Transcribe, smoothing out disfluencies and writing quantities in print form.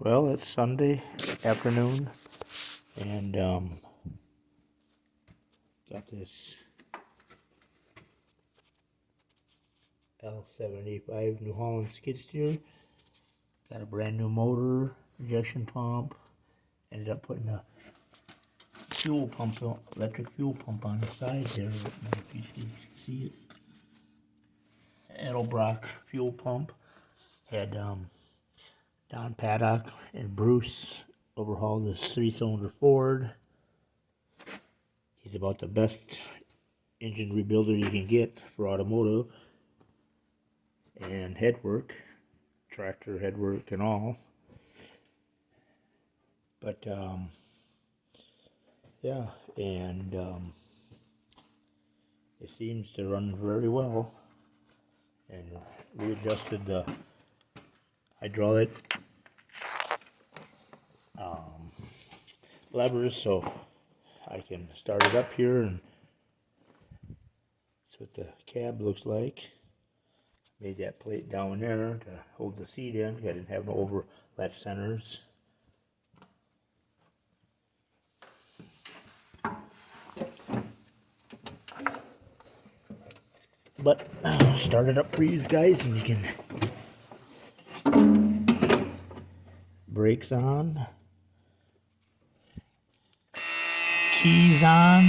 Well, it's Sunday afternoon, and got this L75 New Holland skid steer. Got a brand new motor, injection pump. Ended up putting a fuel pump, electric fuel pump on the side there. I don't know if you can see it. Edelbrock fuel pump. Had Don Paddock and Bruce overhaul this 3-cylinder Ford. He's about the best engine rebuilder you can get for automotive and headwork, tractor headwork and all. But yeah, and it seems to run very well. And we adjusted the hydraulic levers so I can start it up here, and that's what the cab looks like. Made that plate down there to hold the seat in. I didn't have no overlap centers. But I'll start it up for you guys, and you can. Brakes on. Keys on.